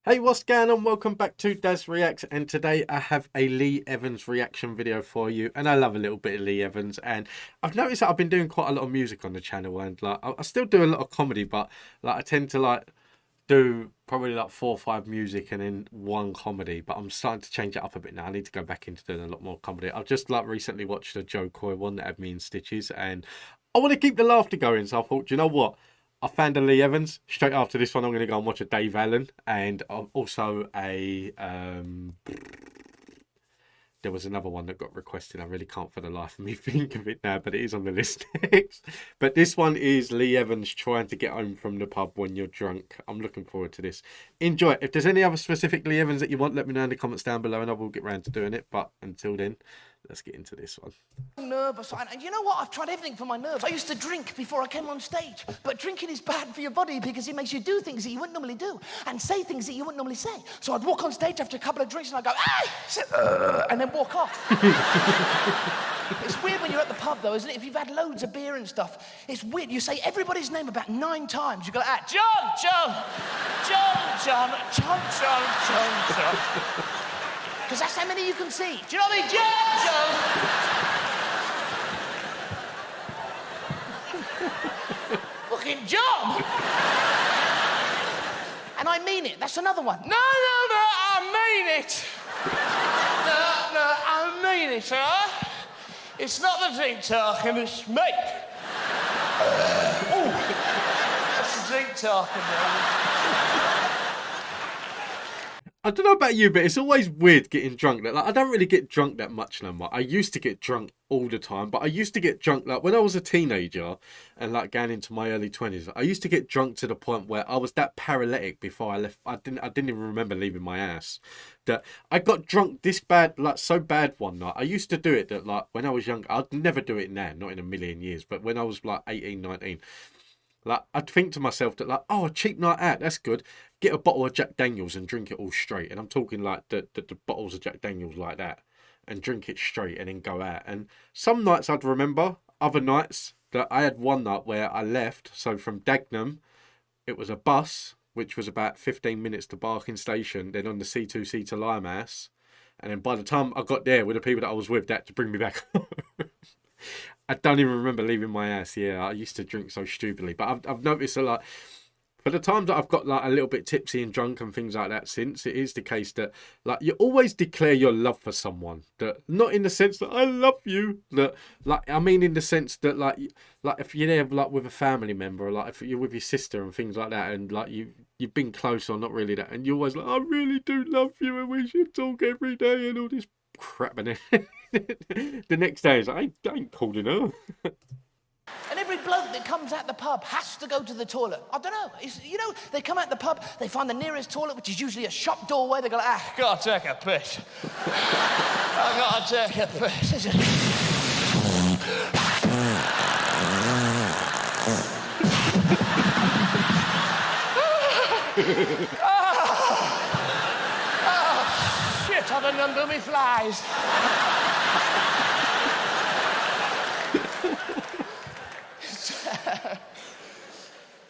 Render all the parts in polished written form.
Hey, what's going on? Welcome back to Daz Reacts, and today I have a Lee Evans reaction video for you. And I love a little bit of Lee Evans, and I've noticed that I've been doing quite a lot of music on the channel, and like I still do a lot of comedy, but like I tend to like do probably like 4 or 5 music and then one comedy. But I'm starting to change it up a bit now. I need to go back into doing a lot more comedy. I've just like recently watched a Joe Coy one that had me in stitches, and I want to keep the laughter going. So I thought, you know what? I found a Lee Evans. Straight after this one, I'm going to go and watch a Dave Allen, and also a there was another one that got requested. I really can't for the life of me think of it now, but it is on the list next. But this one is Lee Evans trying to get home from the pub when you're drunk. I'm looking forward to this. Enjoy it. If there's any other specific Lee Evans that you want, let me know in the comments down below, and I will get round to doing it. But until then, let's get into this one. Nervous, and you know what? I've tried everything for my nerves. I used to drink before I came on stage, but drinking is bad for your body because it makes you do things that you wouldn't normally do and say things that you wouldn't normally say. So I'd walk on stage after a couple of drinks and I'd go, "Hey!" and then walk off. It's weird when you're at the pub, though, isn't it? If you've had loads of beer and stuff, it's weird. You say everybody's name about 9 times. You go, John, John, John, John, John, John, John, John. Because that's how many you can see. Do you know what I mean? John, John. Fucking John. And I mean it. That's another one. No, I mean it. No, I mean it, sir. It's not the drink talking, it's me. Oh, that's the drink talking, man. I don't know about you, but it's always weird getting drunk. Like, I don't really get drunk that much no more. I used to get drunk all the time, but I used to get drunk like when I was a teenager and like going into my early 20s. I used to get drunk to the point where I was that paralytic before I left. I didn't even remember leaving my ass. That I got drunk this bad, like so bad one night. I used to do it that like when I was young. I'd never do it now, not in a million years. But when I was like 18, 19. Like, I'd think to myself that, like, oh, a cheap night out, that's good. Get a bottle of Jack Daniels and drink it all straight. And I'm talking like the bottles of Jack Daniels like that. And drink it straight and then go out. And some nights I'd remember. Other nights that I had one night where I left. So from Dagenham, it was a bus, which was about 15 minutes to Barking Station. Then on the C2C to Limehouse. And then by the time I got there with the people that I was with, that to bring me back home. I don't even remember leaving my ass. Yeah, I used to drink so stupidly. But I've noticed a lot. For the times that I've got like a little bit tipsy and drunk and things like that since, it is the case that like you always declare your love for someone. That not in the sense that I love you. That like I mean in the sense that like if you're there like with a family member, or like if you're with your sister and things like that, and like you've been close or not really that, and you're always like, I really do love you and we should talk every day and all this crap. And then the next day is like, I ain't cold enough. And every bloke that comes out the pub has to go to the toilet. I don't know. You know, they come out the pub, they find the nearest toilet, which is usually a shop doorway. They go, gotta take a piss. I gotta take a piss. Oh, shit, I done undo me flies.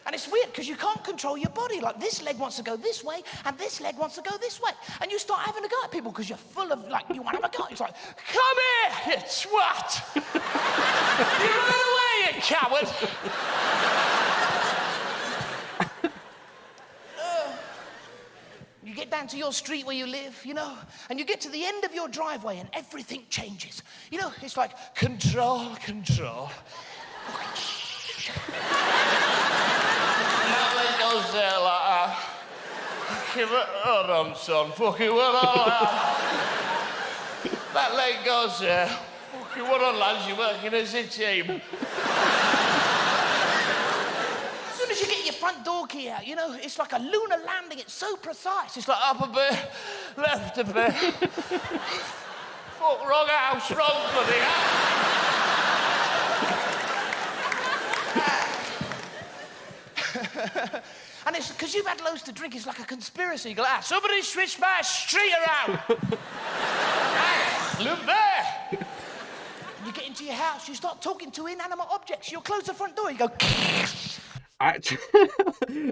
And it's weird because you can't control your body. Like this leg wants to go this way and this leg wants to go this way. And you start having a go at people because you're full of like, you want to have a go. It's like, come here, you twat. You run away, you coward. You get down to your street where you live, you know, and you get to the end of your driveway and everything changes. You know, it's like control, control. Goes there like hold on, son, fucking what on, that leg goes there. Fucking what on, lads, you're working as a team. As soon as you get your front door key out, you know, it's like a lunar landing, it's so precise. It's like up a bit, left a bit. Fuck, wrong house, wrong bloody house. And it's because you've had loads to drink, it's like a conspiracy. You go, somebody switched my street around. Look there. You get into your house, you start talking to inanimate objects. You'll close the front door, you go. I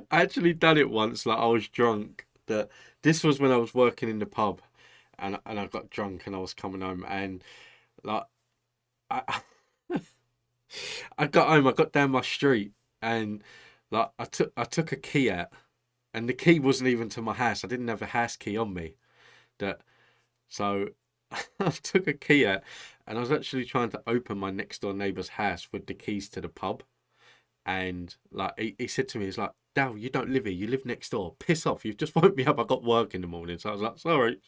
actually done it once. Like I was drunk that this was when I was working in the pub, and I got drunk and I was coming home and like I I got home, I got down my street and like I took a key out and the key wasn't even to my house. I didn't have a house key on me. That so I took a key out and I was actually trying to open my next door neighbour's house with the keys to the pub. And like he said to me, he's like, Dal, you don't live here, you live next door. Piss off, you've just woke me up. I got work in the morning. So I was like, sorry.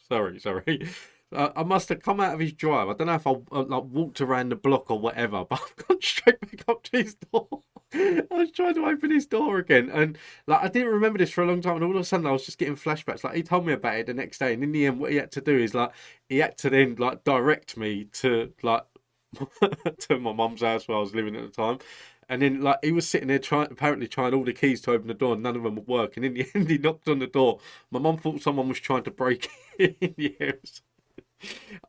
I must have come out of his drive. I don't know if I like walked around the block or whatever, but I've gone straight back up to his door. I was trying to open his door again, and like I didn't remember this for a long time. And all of a sudden, I was just getting flashbacks. Like he told me about it the next day, and in the end, what he had to do is like he had to then like direct me to like to my mum's house where I was living at the time. And then, like, he was sitting there apparently trying all the keys to open the door, and none of them would work. And in the end, he knocked on the door. My mum thought someone was trying to break in. Yeah,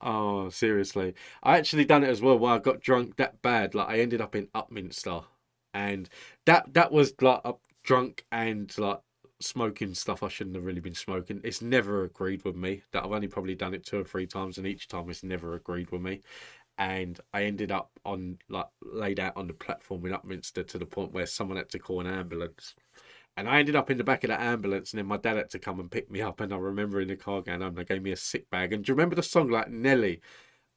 oh, seriously. I actually done it as well where I got drunk that bad. Like, I ended up in Upminster. And that was, like, drunk and, like, smoking stuff I shouldn't have really been smoking. It's never agreed with me. That I've only probably done it 2 or 3 times, and each time it's never agreed with me. And I ended up on like laid out on the platform in Upminster to the point where someone had to call an ambulance. And I ended up in the back of that ambulance, and then my dad had to come and pick me up. And I remember in the car going home, they gave me a sick bag. And do you remember the song like Nelly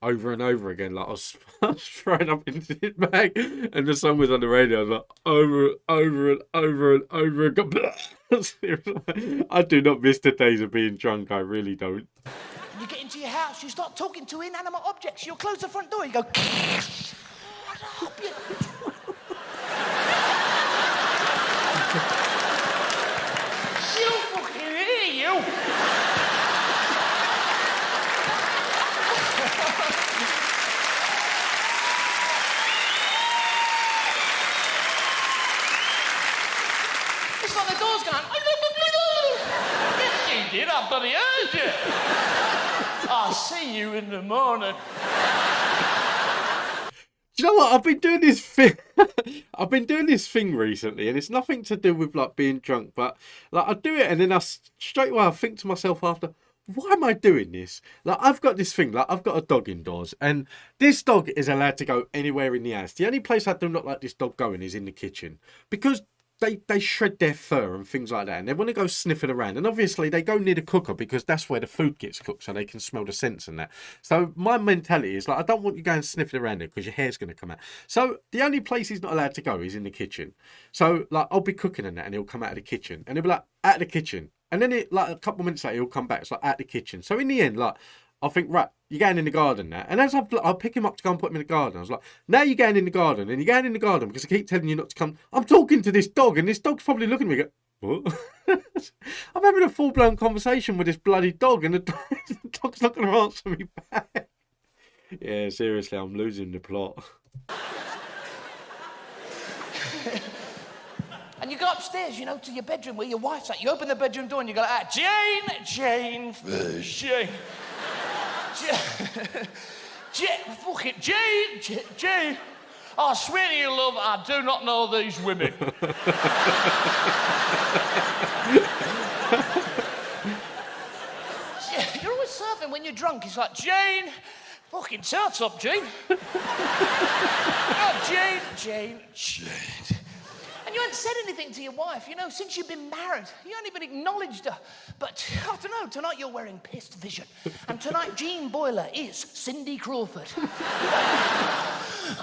over and over again? Like I was throwing up into this bag, and the song was on the radio. I was like over and over again. I do not miss the days of being drunk. I really don't. You get into your house, you start talking to inanimate objects. You'll close the front door, you go, shut up, you... She'll fucking hear you. It's like the door's going, yes, she did, I bloody heard you. I'll see you in the morning. Do you know what? I've been doing this thing. I've been doing this thing recently, and it's nothing to do with like being drunk, but like I do it, and then straight away I think to myself after, why am I doing this? Like I've got this thing, like I've got a dog indoors, and this dog is allowed to go anywhere in the house. The only place I do not like this dog going is in the kitchen because they shred their fur and things like that, and they want to go sniffing around, and obviously they go near the cooker because that's where the food gets cooked, so they can smell the scents and that. So my mentality is like, I don't want you going sniffing around there because your hair's going to come out. So the only place he's not allowed to go is in the kitchen. So like I'll be cooking and that, and he'll come out of the kitchen, and he'll be like, out of the kitchen, and then it like a couple of minutes later he'll come back. It's like out the kitchen. So in the end, like I think, right, you're going in the garden now. And as I'll pick him up to go and put him in the garden, I was like, now you're going in the garden, and you're going in the garden because I keep telling you not to come. I'm talking to this dog, and this dog's probably looking at me and go, what? I'm having a full-blown conversation with this bloody dog, and the dog's not going to answer me back. Yeah, seriously, I'm losing the plot. And you go upstairs, you know, to your bedroom where your wife's at. You open the bedroom door and you go like, Jane. Jane. I swear to you, love, I do not know these women. You're always surfing when you're drunk. It's like, Jane, fucking turns up, Jane. Oh, Jane. And you haven't said anything to your wife, you know, since you've been married. You haven't even acknowledged her. But, I don't know, tonight you're wearing pissed vision. And tonight Jean Boiler is Cindy Crawford.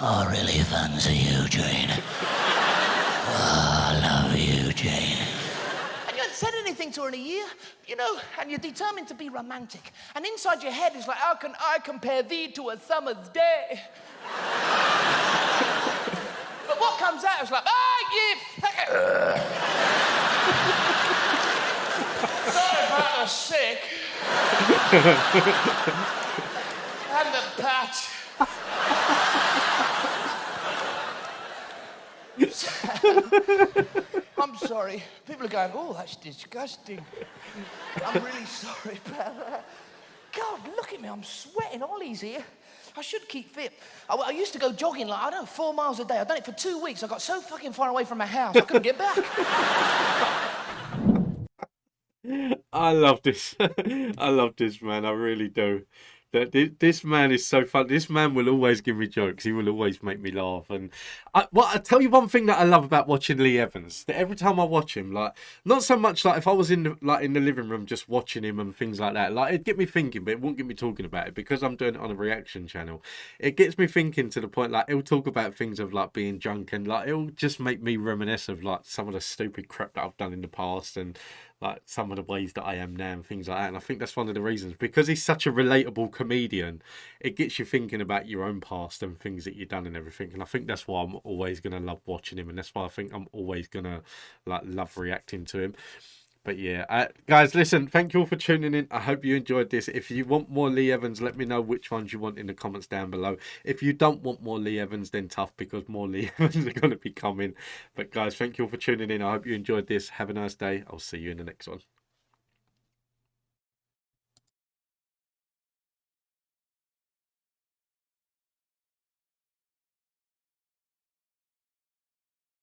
I really fancy you, Jane. Oh, I love you, Jane. And you haven't said anything to her in a year, you know, and you're determined to be romantic. And inside your head is like, how can I compare thee to a summer's day? But what comes out is like, you fucking... Sorry about the sick. And the patch. I'm sorry. People are going, oh, that's disgusting. I'm really sorry about that. God, look at me, I'm sweating. Ollie's here. I should keep fit. I used to go jogging, like, I don't know, 4 miles a day. I've done it for 2 weeks. I got so fucking far away from my house, I couldn't get back. I love this. I love this man. I really do. This man is so fun. This man will always give me jokes. He will always make me laugh. And I tell you one thing that I love about watching Lee Evans. That every time I watch him, like not so much like if I was in the living room just watching him and things like that. Like it'd get me thinking, but it won't get me talking about it because I'm doing it on a reaction channel. It gets me thinking to the point like he'll talk about things of like being drunk and like it'll just make me reminisce of like some of the stupid crap that I've done in the past and like some of the ways that I am now and things like that. And I think that's one of the reasons because he's such a relatable comedian. It gets you thinking about your own past and things that you've done and everything. And I think that's why I'm always gonna love watching him, and that's why I think I'm always gonna like love reacting to him. But yeah, guys, listen, thank you all for tuning in. I hope you enjoyed this. If you want more Lee Evans, let me know which ones you want in the comments down below. If you don't want more Lee Evans, then tough because more Lee Evans are going to be coming. But guys, thank you all for tuning in. I hope you enjoyed this. Have a nice day. I'll see you in the next one.